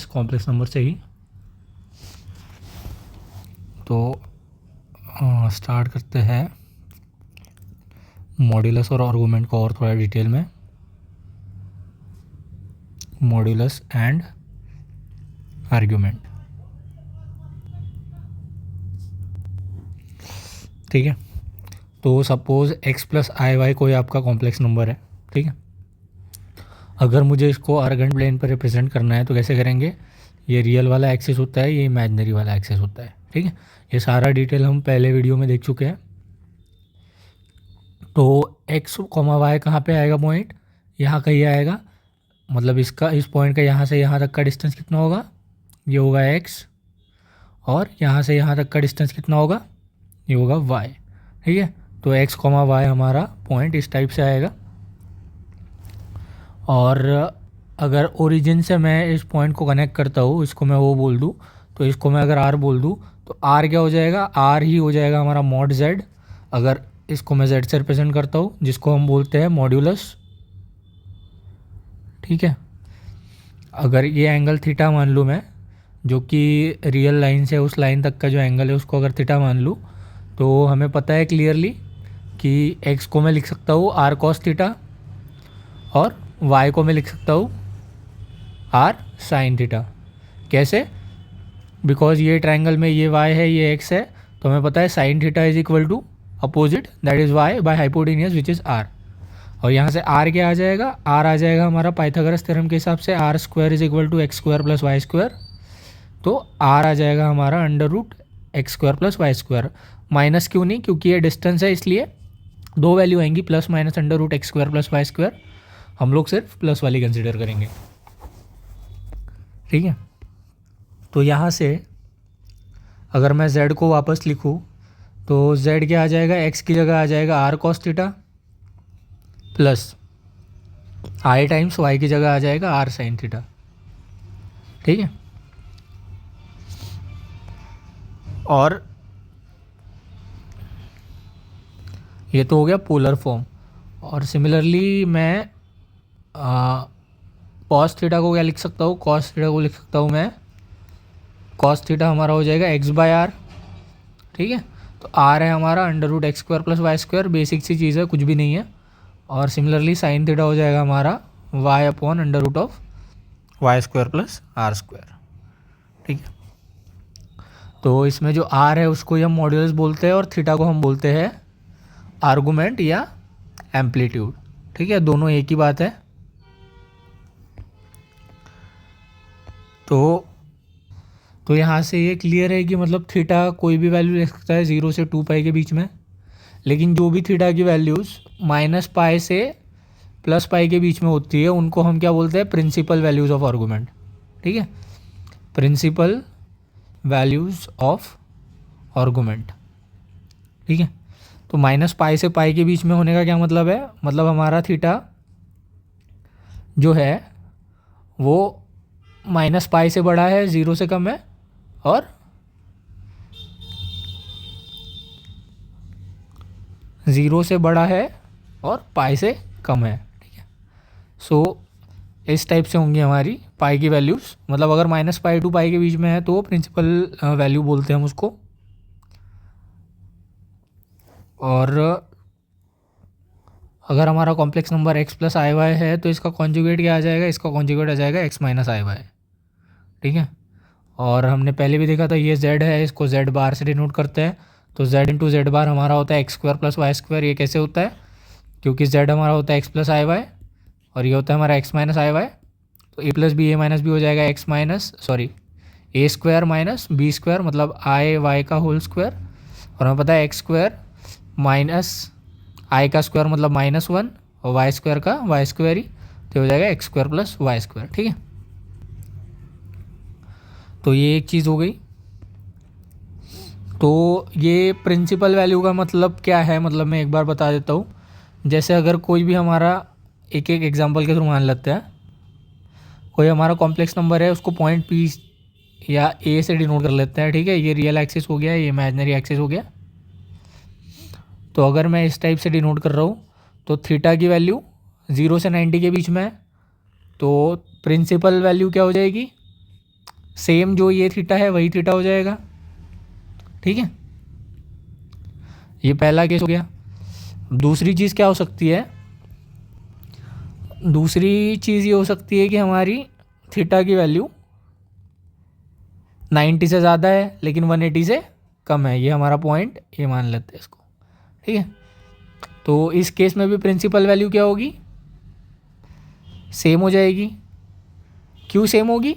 Complex number से ही। तो start करते हैं मॉड्यूलस और आर्गुमेंट को और थोड़ा डिटेल में। मॉड्यूलस एंड आर्गुमेंट, ठीक है। तो suppose x plus i Y कोई आपका कॉम्प्लेक्स नंबर है, ठीक है। अगर मुझे इसको आर्गेंट प्लेन पर रिप्रेजेंट करना है तो कैसे करेंगे, ये रियल वाला एक्सिस होता है, ये इमेजिनरी वाला एक्सिस होता है, ठीक है। ये सारा डिटेल हम पहले वीडियो में देख चुके हैं। तो x, y कहाँ पे आएगा पॉइंट, यहाँ कहीं आएगा। मतलब इसका, इस पॉइंट का यहाँ से यहाँ तक का डिस्टेंस कितना होगा, ये होगा x, और यहाँ से यहाँ तक का डिस्टेंस कितना होगा, ये होगा y, ठीक है। तो x, y हमारा पॉइंट इस टाइप से आएगा। और अगर ओरिजिन से मैं इस पॉइंट को कनेक्ट करता हूँ, इसको मैं वो बोल दूँ, तो इसको मैं अगर r बोल दूँ तो r क्या हो जाएगा, r ही हो जाएगा हमारा मॉड z। अगर इसको मैं z से रिप्रेजेंट करता हूँ, जिसको हम बोलते हैं मॉड्यूलस, ठीक है। अगर ये एंगल थीटा मान लूँ मैं, जो कि रियल लाइन से उस लाइन तक का जो एंगल है उसको अगर थीटा मान लूँ, तो हमें पता है क्लियरली कि x को मैं लिख सकता हूँ r cos थीटा, और y को मैं लिख सकता हूँ r sin थीटा। कैसे, बिकॉज ये ट्रायंगल में ये y है, ये x है, तो हमें पता है sin theta is equal to opposite, that is y by hypotenuse which is r। और यहाँ से r क्या आ जाएगा, r आ जाएगा हमारा पाइथागोरस थ्योरम के हिसाब से r square is equal to x square plus y square. तो r आ जाएगा हमारा under root x square plus y square. Minus क्यों नहीं, क्योंकि ये डिस्टेंस है, इसलिए दो वैल्यू आएंगी, plus minus under root x square plus y square. हम लोग सिर्फ प्लस वाली कंसिडर करेंगे, ठीक है। तो यहाँ से अगर मैं z को वापस लिखूँ तो z क्या आ जाएगा, x की जगह आ जाएगा r cos theta, plus i times y की जगह आ जाएगा r sin थीटा, ठीक है। और ये तो हो गया पोलर फॉर्म। और सिमिलरली मैं कॉस थीटा को क्या लिख सकता हूँ, कॉस थीटा को लिख सकता हूँ मैं, कॉस थीटा हमारा हो जाएगा x बाय आर, ठीक है। तो r है हमारा under root x square plus y square, basic सी चीज़ है, कुछ भी नहीं है। और सिमिलरली साइन थीटा हो जाएगा हमारा y upon under root of y square plus r square, ठीक है। तो इसमें जो r है उसको हम मॉड्यूलस बोलते हैं, और थीटा को हम बोलते हैं आर्गुमेंट या एम्पलीट्यूड, ठीक है। दोनों एक ही बात है। तो यहाँ से ये क्लियर है कि मतलब थीटा कोई भी वैल्यू ले सकता है 0 से 2 पाई के बीच में, लेकिन जो भी थीटा की वैल्यूज़ माइनस पाई से प्लस पाई के बीच में होती है उनको हम क्या बोलते हैं, प्रिंसिपल वैल्यूज़ ऑफ आर्गुमेंट, ठीक है। प्रिंसिपल वैल्यूज़ ऑफ आर्गुमेंट, ठीक है। तो माइनस पाई से पाई के बीच में होने का क्या मतलब है, मतलब हमारा थीटा जो है वो माइनस पाई से बड़ा है, 0 से कम है, और 0 से बड़ा है और पाई से कम है, ठीक है। सो इस टाइप से होंगी हमारी पाई की वैल्यूज़। मतलब अगर माइनस पाई टू पाई के बीच में है तो प्रिंसिपल वैल्यू बोलते हैं हम उसको। और अगर हमारा complex number x plus i Y है तो इसका कॉन्जुगेट क्या आ जाएगा, इसका कॉन्जुगेट आ जाएगा x माइनस आई वाई, ठीक है। और हमने पहले भी देखा था ये z है, इसको z बार से डिनोट करते हैं। तो z इंटू जेड बार हमारा होता है x square plus y square. ये कैसे होता है, क्योंकि z हमारा होता है x प्लस आई वाई और ये होता है हमारा x माइनस आई वाई। तो a plus b, a minus b हो जाएगा x minus a square minus b square, मतलब आई वाई का होल स्क्वायर। और हमें पता है एक्स स्क्वायर माइनस आई का स्क्वायर मतलब -1, और वाई स्क्वायर का वाई स्क्वायर ही, तो हो जाएगा x square plus y square, ठीक है। तो ये एक चीज़ हो गई। तो ये प्रिंसिपल वैल्यू का मतलब क्या है, मतलब मैं एक बार बता देता हूँ। जैसे अगर कोई भी हमारा, एक एक एग्जांपल के थ्रू मान लेते हैं, कोई हमारा कॉम्प्लेक्स नंबर है, उसको पॉइंट पी या ए से डिनोट कर लेते हैं, ठीक है। ये रियल एक्सिस हो गया, ये इमेजिनरी एक्सिस हो गया। तो अगर मैं इस टाइप से डिनोट कर रहा हूँ तो थीटा की वैल्यू 0 से 90 के बीच में है, तो प्रिंसिपल वैल्यू क्या हो जाएगी, सेम जो ये थीटा है वही थीटा हो जाएगा, ठीक है। ये पहला केस हो गया। दूसरी चीज़ क्या हो सकती है, दूसरी चीज़ ये हो सकती है कि हमारी थीटा की वैल्यू 90 से ज़्यादा है लेकिन 180 से कम है। ये हमारा पॉइंट ये मान लेते हैं इसको, ठीक है। तो इस केस में भी प्रिंसिपल वैल्यू क्या होगी, सेम हो जाएगी। क्यों सेम होगी,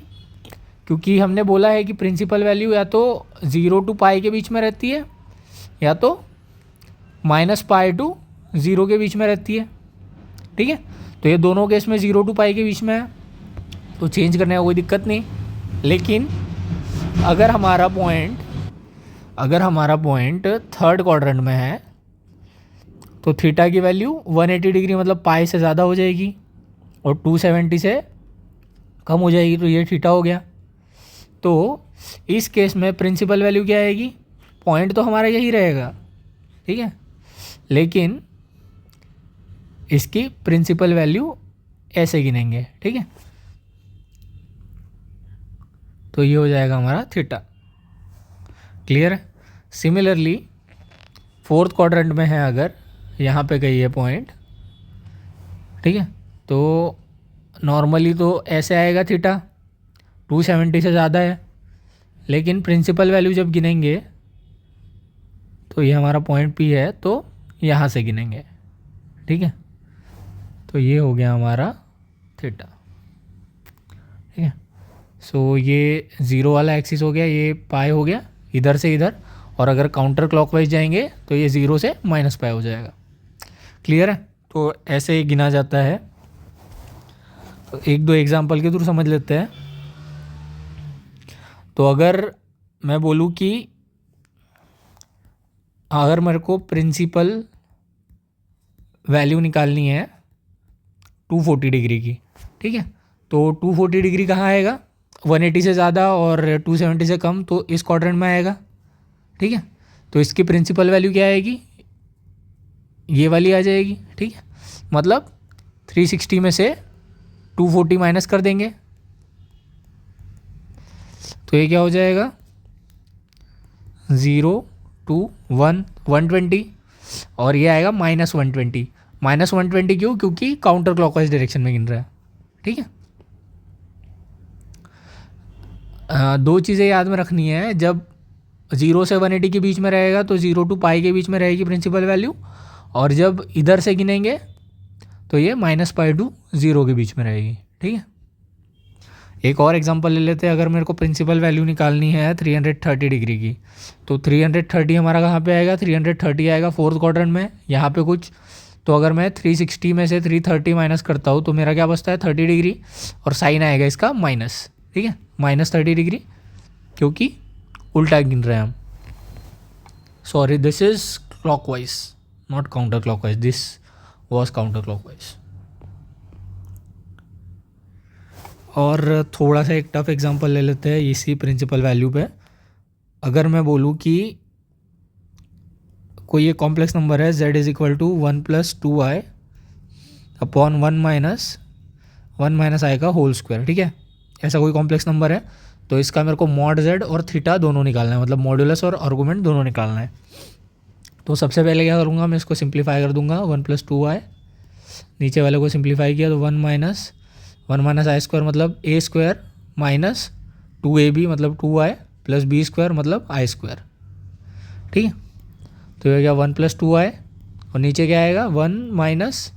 क्योंकि हमने बोला है कि प्रिंसिपल वैल्यू या तो 0 टू पाई के बीच में रहती है या तो -पाई टू 0 के बीच में रहती है, ठीक है। तो ये दोनों केस में 0 टू पाई के बीच में है, तो चेंज करने का कोई दिक्कत नहीं। लेकिन अगर हमारा पॉइंट थर्ड क्वाड्रेंट में है तो थीटा की वैल्यू 180 डिग्री मतलब पाई से ज़्यादा हो जाएगी और 270 से कम हो जाएगी, तो ये थीटा हो गया। तो इस केस में प्रिंसिपल वैल्यू क्या आएगी, पॉइंट तो हमारा यही रहेगा, ठीक है, लेकिन इसकी प्रिंसिपल वैल्यू ऐसे गिनेंगे, ठीक है। तो ये हो जाएगा हमारा थीटा। क्लियर है। सिमिलरली फोर्थ क्वाड्रेंट में है, अगर यहाँ पे कहीं है पॉइंट, ठीक है, तो नॉर्मली तो ऐसे आएगा थीटा 270 से ज़्यादा है, लेकिन प्रिंसिपल वैल्यू जब गिनेंगे तो ये हमारा पॉइंट पी है तो यहाँ से गिनेंगे, ठीक है। तो ये हो गया हमारा थीटा, ठीक है। सो ये 0 वाला एक्सिस हो गया, ये पाई हो गया इधर से इधर, और अगर काउंटर क्लॉकवाइज जाएंगे तो ये 0 से -पाई हो जाएगा। क्लियर है। तो ऐसे ही गिना जाता है। तो एक दो एग्जांपल के थ्रू समझ लेते हैं। तो अगर मैं बोलूँ कि अगर मेरे को प्रिंसिपल वैल्यू निकालनी है 240 डिग्री की, ठीक है, तो 240 डिग्री कहाँ आएगा, 180 से ज़्यादा और 270 से कम, तो इस क्वाड्रेंट में आएगा, ठीक है। तो इसकी प्रिंसिपल वैल्यू क्या आएगी, ये वाली आ जाएगी, ठीक है। मतलब 360 में से 240 माइनस कर देंगे तो ये क्या हो जाएगा 0 2 1 120, और ये आएगा -120। -120 क्यों, क्योंकि काउंटर क्लॉकवाइज डायरेक्शन में गिन रहा है, ठीक है। दो चीज़ें याद में रखनी है, जब 0 से 180 के बीच में रहेगा तो 0 टू पाई के बीच में रहेगी प्रिंसिपल वैल्यू, और जब इधर से गिनेंगे तो ये -पाई टू 0 के बीच में रहेगी, ठीक है। एक और एग्जांपल ले लेते हैं। अगर मेरे को प्रिंसिपल वैल्यू निकालनी है 330 डिग्री की, तो 330 हमारा कहाँ पे आएगा, 330 आएगा फोर्थ क्वाड्रेंट में, यहाँ पे कुछ। तो अगर मैं 360 में से 330 माइनस करता हूँ तो मेरा क्या बचता है 30 डिग्री, और साइन आएगा इसका माइनस, ठीक है, -30 डिग्री, क्योंकि उल्टा गिन रहे हैं हम। Sorry, this is clockwise not counter clockwise, this was counter clockwise. और थोड़ा सा एक टफ एग्जांपल ले लेते हैं इसी प्रिंसिपल वैल्यू पे। अगर मैं बोलूँ कि कोई ये कॉम्प्लेक्स नंबर है z is equal to 1 + 2i upon 1 - i का होल स्क्वायर, ठीक है। ऐसा कोई कॉम्प्लेक्स नंबर है, तो इसका मेरे को मॉड z और थीटा दोनों निकालना है, मतलब मॉड्यूलस और आर्गुमेंट दोनों निकालना है। तो सबसे पहले क्या करूँगा, मैं इसको सिंप्लीफाई कर दूंगा। 1 + 2i, नीचे वाले को सिंप्लीफाई किया तो 1 - i स्क्वायर मतलब a स्क्वायर माइनस 2ab मतलब 2i प्लस b स्क्वायर मतलब i स्क्वायर, ठीक है। तो ये गया 1 + 2i, और नीचे क्या आएगा 1 माइनस,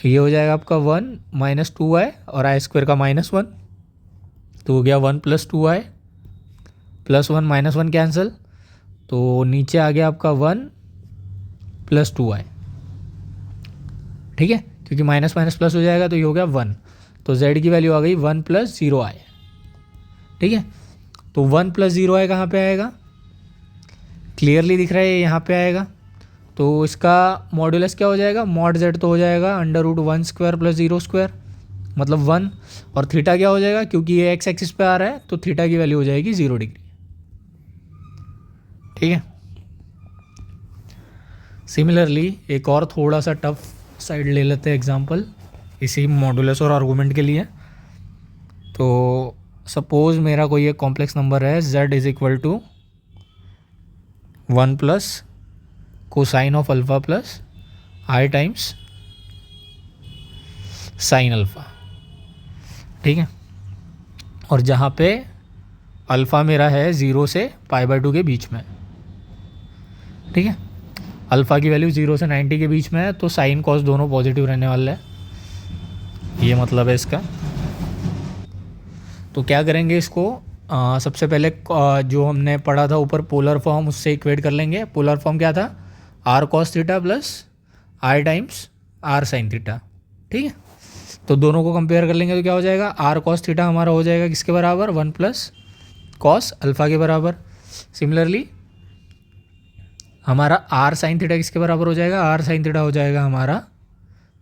ये हो जाएगा आपका 1 - 2i और i स्क्वायर का -1, तो हो गया 1 + 2i प्लस 1 -1 कैंसिल, तो नीचे आ गया आपका 1 + 2i, ठीक है, क्योंकि माइनस माइनस प्लस हो जाएगा तो ये हो गया 1, तो z की वैल्यू आ गई 1 + 0i, ठीक है। तो 1 + 0i कहाँ पे आएगा, क्लियरली दिख रहा है यहाँ पे आएगा। तो इसका मॉड्यूलस क्या हो जाएगा, मॉड z तो हो जाएगा √1² + 0 स्क्वायर मतलब 1, और थीटा क्या हो जाएगा, क्योंकि ये x एक्सिस पे आ रहा है तो थीटा की वैल्यू हो जाएगी 0 डिग्री, ठीक है। सिमिलरली एक और थोड़ा सा टफ साइड ले लेते हैं एग्जांपल इसी मॉड्यूलस और आर्गुमेंट के लिए। तो सपोज मेरा कोई एक कॉम्प्लेक्स नंबर है z is equal to 1 plus cosine of alpha plus i times sine alpha, ठीक है। और जहाँ पे अल्फ़ा मेरा है 0 से π/2 के बीच में, ठीक है। अल्फ़ा की वैल्यू 0 से 90 के बीच में है, तो साइन कॉस दोनों पॉजिटिव रहने वाले हैं, ये मतलब है इसका। तो क्या करेंगे इसको, सबसे पहले जो हमने पढ़ा था ऊपर पोलर फॉर्म, उससे इक्वेट कर लेंगे। पोलर फॉर्म क्या था, r cos theta plus r times r sine theta, ठीक है। तो दोनों को कंपेयर कर लेंगे तो क्या हो जाएगा, आर कॉस थीटा हमारा हो जाएगा किसके बराबर, 1 प्लस कॉस अल्फ़ा के बराबर। सिमिलरली हमारा आर साइन थीटा किसके बराबर हो जाएगा, आर साइन थीटा हो जाएगा हमारा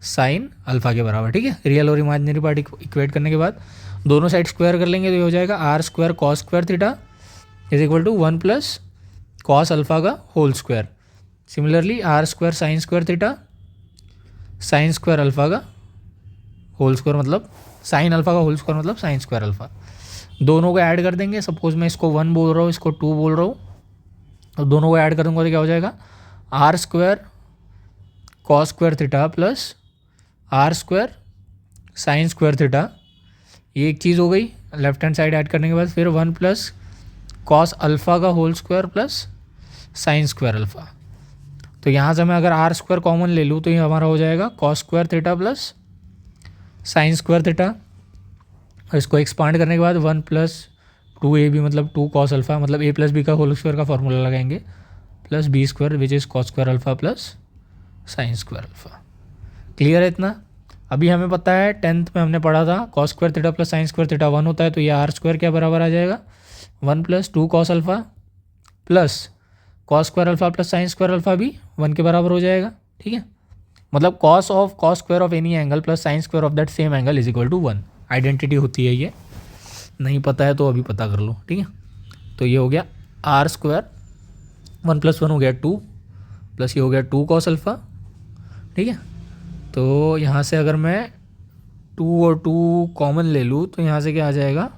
साइन अल्फ़ा के बराबर, ठीक है। रियल और इमेजिनरी पार्ट इक्वेट करने के बाद दोनों साइड स्क्वायर कर लेंगे तो ये हो जाएगा r square cos square theta is equal to 1 plus cos alpha का whole square. Similarly r square sine square theta sine square alpha का होल स्क्वायर, मतलब साइन अल्फ़ा का होल स्क्वायर मतलब साइन स्क्वायर अल्फ़ा। दोनों को add कर देंगे। Suppose मैं इसको 1 बोल रहा हूँ, इसको 2 बोल रहा हूँ, तो दोनों को ऐड कर दूंगा तो क्या हो जाएगा, r square cos square theta plus r square sine square theta, ये एक चीज़ हो गई। लेफ्ट हैंड साइड ऐड करने के बाद फिर 1 प्लस कॉस अल्फ़ा का whole square plus sine square alpha. तो यहाँ से मैं अगर आर स्क्वायर कॉमन ले लूँ तो ये हमारा हो जाएगा cos square theta plus sine square theta. और इसको एक्सपांड करने के बाद 1 प्लस 2ab मतलब 2 कॉस अल्फ़ा, मतलब a प्लस बी का होल स्क्वायर का फॉर्मूला लगाएंगे, plus b square which is cos square alpha plus sine square alpha. Clear है इतना। अभी हमें पता है 10th में हमने पढ़ा था cos square theta plus sine square theta 1 होता है, तो ये आर स्क्वायर क्या बराबर आ जाएगा, 1 plus 2 cos alpha plus cos square alpha plus sine square alpha भी 1 के बराबर हो जाएगा, ठीक है। मतलब cos square of any angle plus sine square of that same angle is equal to 1। Identity होती है ये, नहीं पता है तो अभी पता कर लो, ठीक है। तो ये हो गया आर स्क्वायर 1 प्लस 1 हो गया 2 प्लस ये हो गया 2 कॉस अल्फ़ा, ठीक है। तो यहाँ से अगर मैं 2 और 2 कॉमन ले लूँ तो यहाँ से क्या आ जाएगा,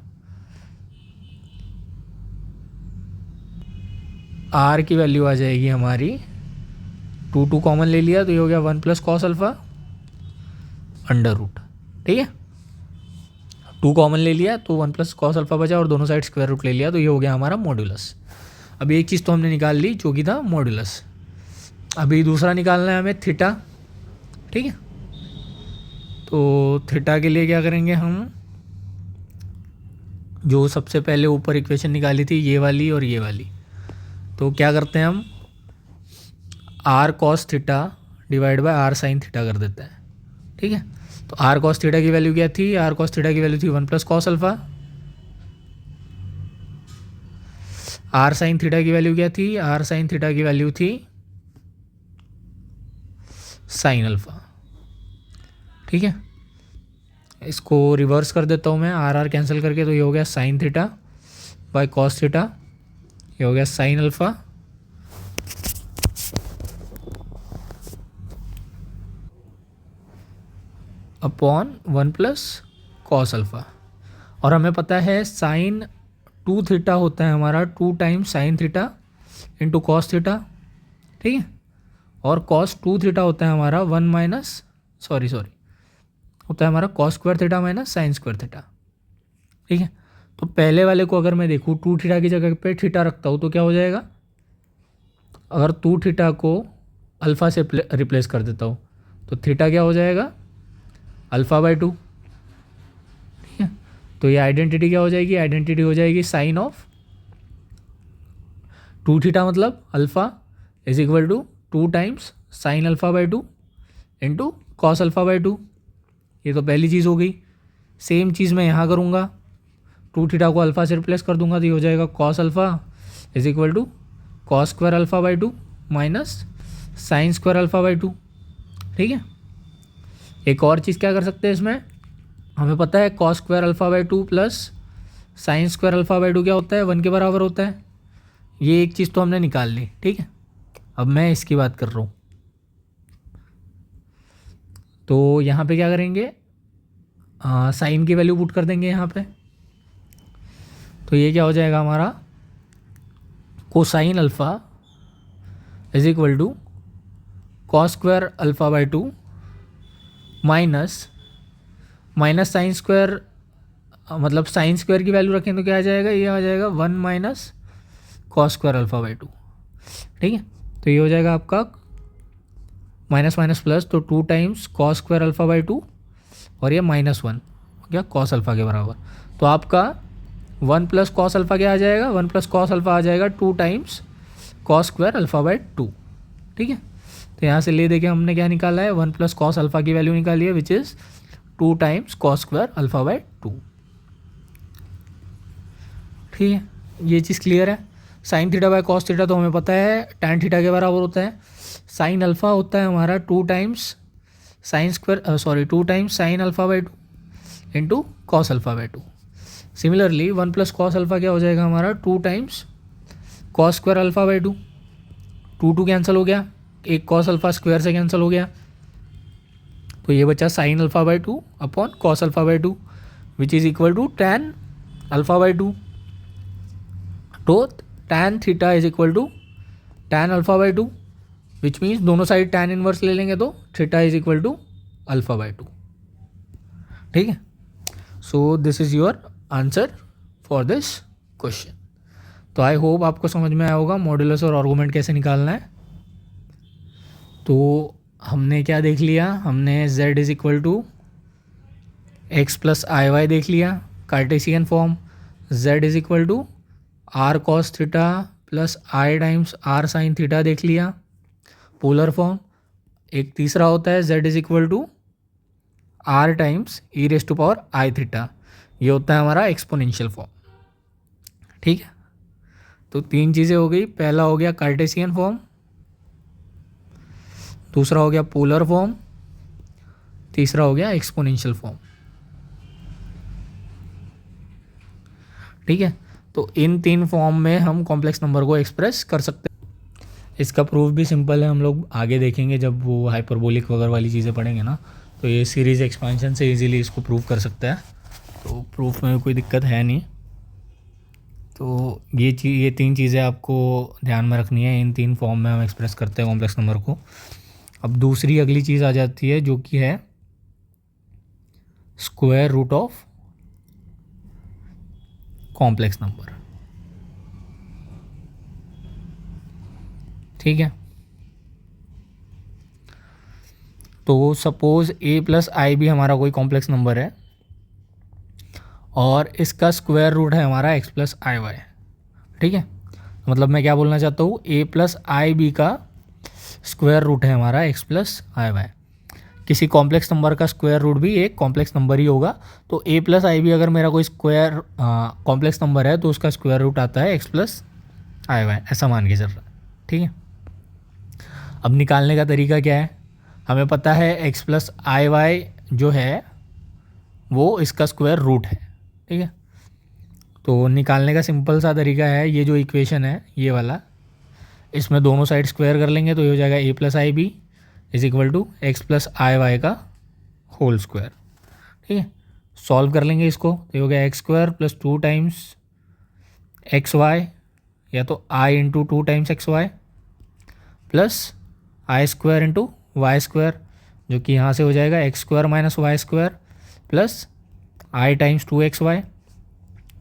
आर की वैल्यू आ जाएगी हमारी 2 कॉमन ले लिया तो ये हो गया 1 plus cos alpha under root, ठीक है। 2 कॉमन ले लिया तो 1 प्लस कॉस अल्फ़ा बचा और दोनों साइड स्क्वायर रूट ले लिया तो ये हो गया हमारा मॉड्यूलस। अभी एक चीज़ तो हमने निकाल ली जो कि था मॉड्यूलस। अभी दूसरा निकालना है हमें थीटा, ठीक है। तो थीटा के लिए क्या करेंगे हम, जो सबसे पहले ऊपर इक्वेशन निकाली थी ये वाली और ये वाली, तो क्या करते हैं हम r cos theta divide by r sine theta कर देते हैं, ठीक है। तो आर कॉस थीटा की वैल्यू क्या थी, आर कॉस थीटा की वैल्यू थी 1 plus cos alpha. R sine theta की वैल्यू क्या थी, आर साइन थीटा की वैल्यू थी साइन अल्फ़ा, ठीक है। इसको रिवर्स कर देता हूँ मैं, आर आर कैंसिल करके, तो ये हो गया sine theta by cos theta, ये हो गया sine alpha upon 1 plus cos alpha. और हमें पता है साइन 2 थीटा होता है हमारा 2 times sine theta into cos theta, ठीक है। और कॉस 2 थीटा होता है हमारा 1 माइनस होता है हमारा cos square theta minus sine square theta, ठीक है। तो पहले वाले को अगर मैं देखूँ 2 थीटा की जगह पे थीटा रखता हूँ तो क्या हो जाएगा, अगर 2 थीटा को अल्फ़ा से रिप्लेस कर देता हूँ तो थीटा क्या हो जाएगा, अल्फ़ा बाय 2, ठीक है। तो ये आइडेंटिटी क्या हो जाएगी, आइडेंटिटी हो जाएगी साइन ऑफ 2 थीटा मतलब alpha is equal to 2 times sine alpha by 2 into cos alpha by 2। ये तो पहली चीज़ हो गई। सेम चीज़ मैं यहाँ करूँगा, 2 थीटा को अल्फ़ा से रिप्लेस कर दूंगा तो ये हो जाएगा cos alpha is equal to cos square alpha by 2 minus sine square alpha by 2, ठीक है। एक और चीज़ क्या कर सकते हैं इसमें, हमें पता है cos square alpha by 2 plus sine square alpha by 2 क्या होता है, 1 के बराबर होता है। ये एक चीज़ तो हमने निकाल ली, ठीक है। अब मैं इसकी बात कर रहा हूँ, तो यहाँ पे क्या करेंगे, साइन की वैल्यू पुट कर देंगे यहाँ पे, तो ये क्या हो जाएगा हमारा, cosine alpha is equal to cos square alpha by 2 minus sine square, मतलब साइन स्क्वायर की वैल्यू रखें तो क्या आ जाएगा, ये आ जाएगा 1 minus cos square alpha by 2। ठीक है, तो ये हो जाएगा आपका माइनस माइनस प्लस, तो 2 times cos square alpha by 2 और ये -1 क्या कॉस अल्फ़ा के बराबर। तो आपका 1 प्लस कॉस अल्फ़ा क्या आ जाएगा, 1 प्लस कॉस अल्फ़ा आ जाएगा 2 times cos square alpha by 2। ठीक है, तो यहाँ से ले देखिए हमने क्या निकाला है, 1 प्लस कॉस अल्फ़ा की वैल्यू निकाली है which is 2 times cos square alpha by 2। ठीक है, ये चीज़ क्लियर है। Sine theta by cos theta तो हमें पता है टैन थीटा के बराबर होता है। साइन अल्फ़ा होता है हमारा 2 times sine square 2 times sine alpha by 2 into cos alpha by 2। Similarly 1 plus cos alpha क्या हो जाएगा हमारा, 2 times cos square alpha by 2, 2 cancel हो गया, एक कॉस अल्फ़ा स्क्वायर से कैंसिल हो गया, तो ये बचा sine alpha by 2 upon cos alpha by 2 which is equal to tan alpha by 2। तो tan theta is equal to tan alpha by 2 which means दोनों साइड टैन इनवर्स ले लेंगे तो theta is equal to alpha by 2। ठीक है, so this is your answer for this question. तो I hope आपको समझ में आया होगा मॉड्यूलस और आर्गुमेंट कैसे निकालना है। तो हमने क्या देख लिया, हमने z is equal to x plus i y देख लिया cartesian form, z is equal to r cos theta plus i times r sine theta देख लिया पोलर फॉर्म। एक तीसरा होता है z is equal to r times e raise to power i theta, ये होता है हमारा एक्सपोनेंशियल फॉर्म। ठीक है, तो 3 चीज़ें हो गई, पहला हो गया कार्टेशियन फॉर्म, दूसरा हो गया पोलर फॉर्म, तीसरा हो गया एक्सपोनेंशियल फॉर्म। ठीक है, तो इन 3 फॉर्म में हम कॉम्प्लेक्स नंबर को एक्सप्रेस कर सकते हैं। इसका प्रूफ भी सिंपल है, हम लोग आगे देखेंगे जब वो हाइपरबोलिक वगैरह वाली चीज़ें पढ़ेंगे ना, तो ये सीरीज़ एक्सपेंशन से इजीली इसको प्रूव कर सकता है, तो प्रूफ में कोई दिक्कत है नहीं। तो ये 3 चीज़ें आपको ध्यान में रखनी है, इन 3 फॉर्म में हम एक्सप्रेस करते हैं कॉम्प्लेक्स नंबर को। अब दूसरी अगली चीज़ आ जाती है जो कि है square root of complex number. ठीक है, तो सपोज a प्लस आई भी हमारा कोई कॉम्प्लेक्स नंबर है और इसका स्क्वायर रूट है हमारा x प्लस आई वाई। ठीक है, मतलब मैं क्या बोलना चाहता हूँ, a प्लस आई बी का स्क्वायर रूट है हमारा x प्लस आई वाई। किसी कॉम्प्लेक्स नंबर का स्क्वायर रूट भी एक कॉम्प्लेक्स नंबर ही होगा, तो a प्लस आई बी अगर मेरा कोई स्क्वायर कॉम्प्लेक्स नंबर है तो उसका स्क्वायर रूट आता है x प्लस आई वाई, ऐसा मान के चल रहा है। ठीक है, अब निकालने का तरीका क्या है, हमें पता है x प्लस आई वाई जो है वो इसका स्क्वायर रूट है। ठीक है, तो निकालने का सिंपल सा तरीका है, ये जो इक्वेशन है ये वाला, इसमें दोनों साइड स्क्वायर कर लेंगे तो ये हो जाएगा a plus i b is equal to x plus i y का होल स्क्वायर। ठीक है, सॉल्व कर लेंगे इसको, तो ये हो गया x square plus 2 times x y, या तो i into 2 times x y plus i square into y square, जो कि यहाँ से हो जाएगा x square minus y square plus i times 2 XY,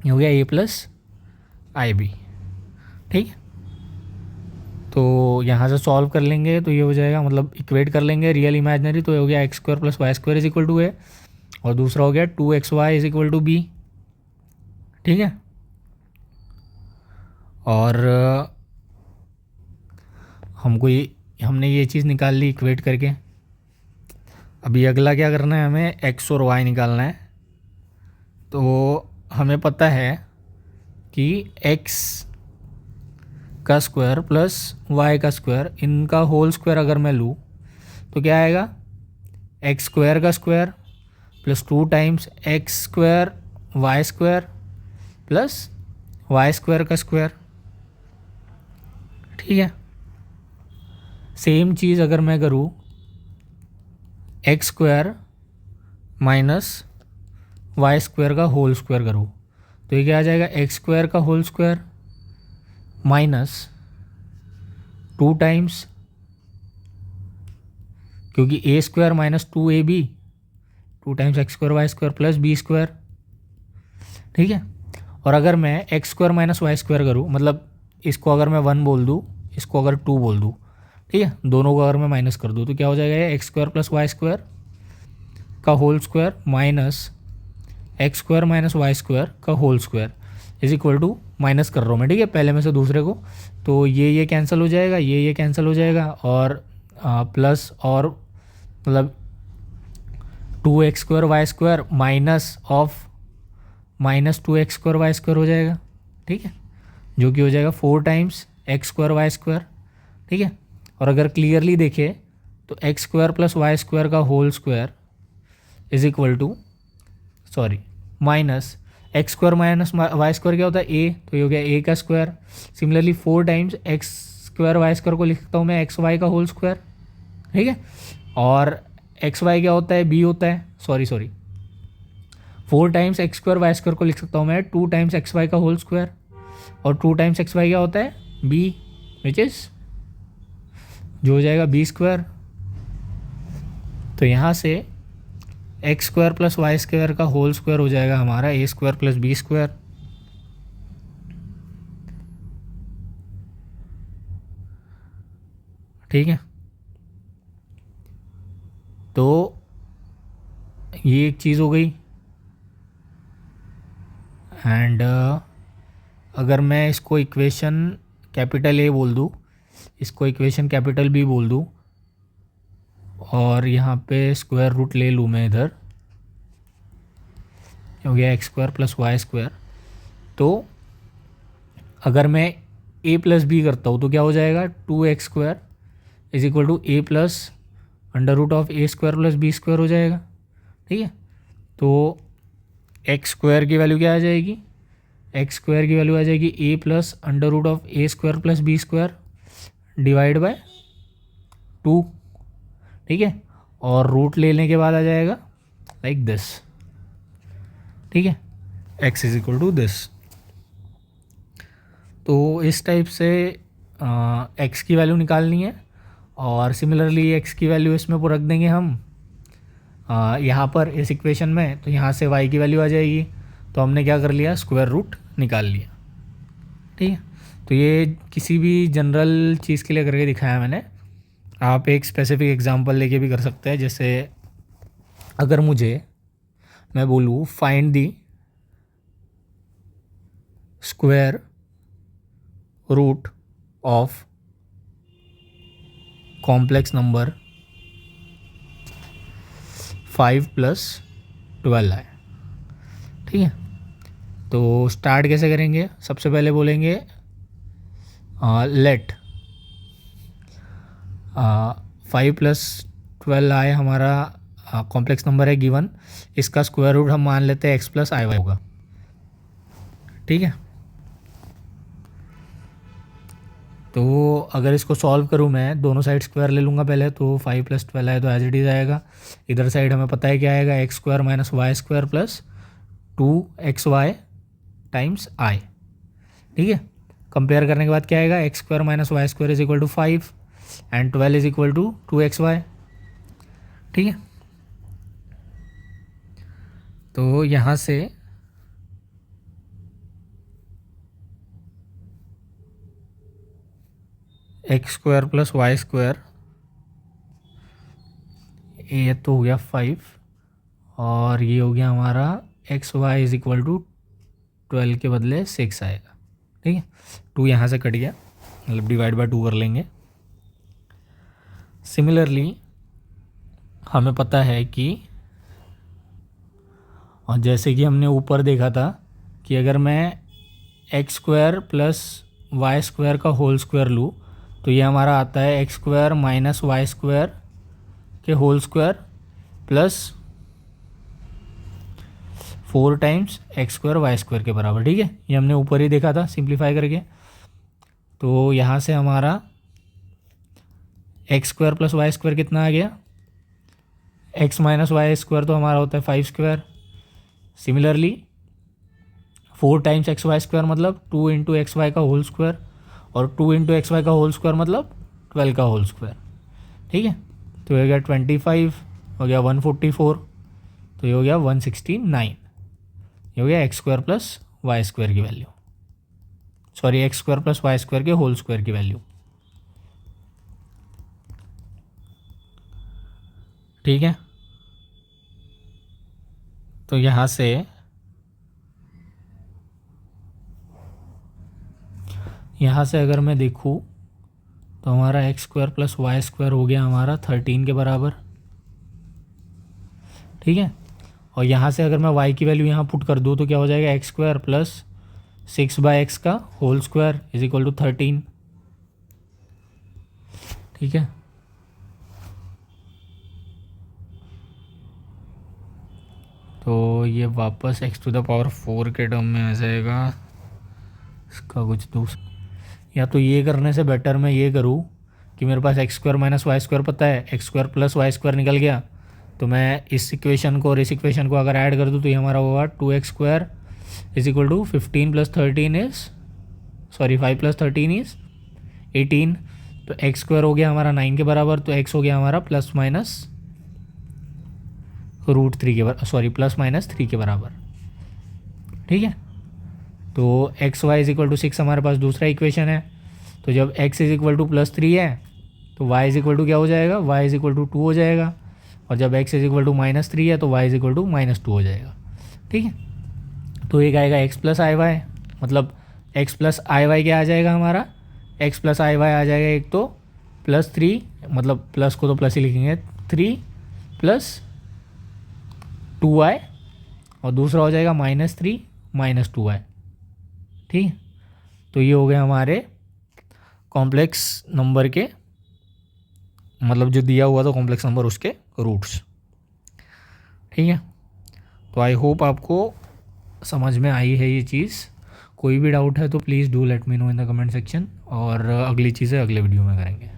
ये हो गया a प्लस आई बी। ठीक, तो यहाँ से सॉल्व कर लेंगे तो ये हो जाएगा, मतलब इक्वेट कर लेंगे रियल इमेजनरी, तो ये हो गया x square plus y square is equal to a, और दूसरा हो गया 2XY is equal to be. ठीक है, और हमने ये चीज़ निकाल ली इक्वेट करके। अभी अगला क्या करना है, हमें x और y निकालना है। तो हमें पता है कि x का स्क्वायर प्लस y का स्क्वायर, इनका होल स्क्वायर अगर मैं लूँ तो क्या आएगा, एक्स स्क्वायर का square plus 2 times x square y square plus y square का स्क्वायर। ठीक है, सेम चीज़ अगर मैं करूँ x square minus y square का होल स्क्वायर करूँ तो ये क्या आ जाएगा, एक्स स्क्वायर का होल स्क्वायर माइनस 2 टाइम्स, क्योंकि a square minus 2ab, 2 times x square y square plus b square. ठीक है, और अगर मैं x square minus y square करूँ, मतलब इसको अगर मैं 1 बोल दूँ, इसको अगर 2 बोल दूँ, ठीक है, दोनों को अगर मैं माइनस कर दूँ तो क्या हो जाएगा, ये x square plus y square का whole square minus x square minus y square का whole square is equal to, minus कर रहा हूँ मैं, ठीक है, पहले में से दूसरे को, तो ये कैंसिल हो जाएगा, ये कैंसिल हो जाएगा, और प्लस और मतलब 2x square y square minus of minus 2x square y square हो जाएगा। ठीक है, जो कि हो जाएगा 4 times x square y square. ठीक है, और अगर क्लियरली देखें तो x square plus y square का whole square is equal to, sorry, minus x square minus y square क्या होता है, ए, तो ये हो गया ए का square. Similarly 4 times x square y square को लिख सकता हूँ मैं एक्स वाई का होल स्क्वायर। ठीक है, और एक्स वाई क्या होता है, बी होता है, sorry 4 times x square y square को लिख सकता हूँ मैं 2 टाइम्स एक्स वाई का होल स्क्वायर, और 2 टाइम्स एक्स वाई क्या होता है, बी, विच इज जो हो जाएगा बी स्क्वायर। तो यहाँ से x square plus y square का होल स्क्वायर हो जाएगा हमारा a square plus b square. ठीक है, तो ये एक चीज़ हो गई। एंड अगर मैं इसको इक्वेशन कैपिटल ए बोल दूँ, इसको इक्वेशन कैपिटल बी बोल दूँ, और यहाँ पे स्क्वायर रूट ले लूँ मैं, इधर हो गया x square plus y square. तो अगर मैं ए प्लस बी करता हूँ तो क्या हो जाएगा, 2x square is equal to a plus under root of a square plus b square हो जाएगा। ठीक है, तो एक्स स्क्वायर की वैल्यू क्या आ जाएगी, एक्स स्क्वायर की वैल्यू आ जाएगी a plus under root of a square plus b square divide by 2। ठीक है, और रूट लेने के बाद आ जाएगा लाइक दिस। ठीक है, x is equal to this. तो इस टाइप से x की वैल्यू निकालनी है, और सिमिलरली x की वैल्यू इसमें रख देंगे हम यहाँ पर इस इक्वेशन में, तो यहाँ से y की वैल्यू आ जाएगी। तो हमने क्या कर लिया, स्क्वायर रूट निकाल लिया। ठीक है, तो ये किसी भी जनरल चीज़ के लिए करके दिखाया मैंने। आप एक स्पेसिफिक एग्जांपल लेके भी कर सकते हैं। जैसे अगर मैं बोलूँ find the square root of complex number 5 + 12 है। ठीक है, तो स्टार्ट कैसे करेंगे, सबसे पहले बोलेंगे लेट 5 + 12 आए, हमारा कॉम्प्लेक्स नंबर है गिवन, इसका स्क्वायर रूट हम मान लेते हैं x + i y होगा। ठीक है, तो अगर इसको सॉल्व करूँ मैं, दोनों साइड स्क्वायर ले लूँगा पहले, तो 5 + 12 है तो एज इट इज़ आएगा। इधर साइड हमें पता है क्या आएगा, x square minus y square plus 2xy times i। ठीक है, कंपेयर करने के बाद क्या आएगा, x square minus y square is equal to 5 and 12 is equal to 2xy। ठीक है, तो यहाँ से x square plus y square, ये तो हो गया 5, और ये हो गया हमारा x y is equal to 12 के बदले 6 आएगा। ठीक है, 2 यहाँ से कट गया, मतलब डिवाइड बाय 2 कर लेंगे। सिमिलरली हमें पता है कि, और जैसे कि हमने ऊपर देखा था कि अगर मैं x square plus y square का होल स्क्वायर लूँ तो ये हमारा आता है x square minus y square के whole square plus 4 times x square y square के बराबर। ठीक है, ये हमने ऊपर ही देखा था सिंप्लीफाई करके। तो यहाँ से हमारा x square plus y square कितना आ गया, एक्स माइनस वाई स्क्वायर तो हमारा होता है 5 square. Similarly 4 times x y square मतलब 2 इंटू एक्स वाई का होल स्क्वायर, और 2 इंटू एक्स वाई का होल स्क्वायर मतलब 12 का होल स्क्वायर। ठीक है, तो ये हो गया 25, हो गया 144, तो ये हो गया 169। ये हो गया x square plus y square की value, sorry x square plus y square के होल स्क्वायर की वैल्यू। ठीक है, तो यहाँ से अगर मैं देखूँ तो हमारा x square plus y square हो गया हमारा 13 के बराबर। ठीक है, और यहाँ से अगर मैं y की वैल्यू यहाँ पुट कर दूँ तो क्या हो जाएगा, एक्स स्क्वायर प्लस 6/x का whole square is equal to 13। ठीक है, तो ये वापस x⁴ के टर्म में आ जाएगा। इसका कुछ दूसरा, या तो ये करने से बेटर मैं ये करूँ कि मेरे पास x square minus y square पता है, x square plus y square निकल गया, तो मैं इस इक्वेशन को और इस इक्वेशन को अगर ऐड कर दूँ तो ये हमारा होगा 2x² is equal to 15 + 13 is, sorry 5 + 13 is 18। तो एक्स स्क्वायर हो गया हमारा 9 के बराबर, तो एक्स हो गया हमारा प्लस माइनस √3 के बराबर, सॉरी प्लस माइनस 3 के बराबर। ठीक है, तो x y is equal to 6 हमारे पास दूसरा इक्वेशन है। तो जब x इज इक्वल टू +3 है तो y इज इक्वल टू क्या हो जाएगा, y इज इक्वल टू 2 हो जाएगा, और जब x इज इक्वल टू -3 है तो y इज इक्वल टू -2 हो जाएगा। ठीक है, तो एक आएगा x प्लस आई वाई, मतलब x प्लस आई वाई क्या आ जाएगा हमारा, x प्लस आई वाई आ जाएगा, एक तो +3, मतलब प्लस को तो प्लस ही लिखेंगे, 3 + 2y, और दूसरा हो जाएगा -3 - 2y। ठीक है, तो ये हो गए हमारे कॉम्प्लेक्स नंबर के, मतलब जो दिया हुआ था कॉम्प्लेक्स नंबर उसके रूट्स। ठीक है, तो आई होप आपको समझ में आई है ये चीज़। कोई भी डाउट है तो please do let me know in the comment section, और अगली चीज़ें अगले वीडियो में करेंगे।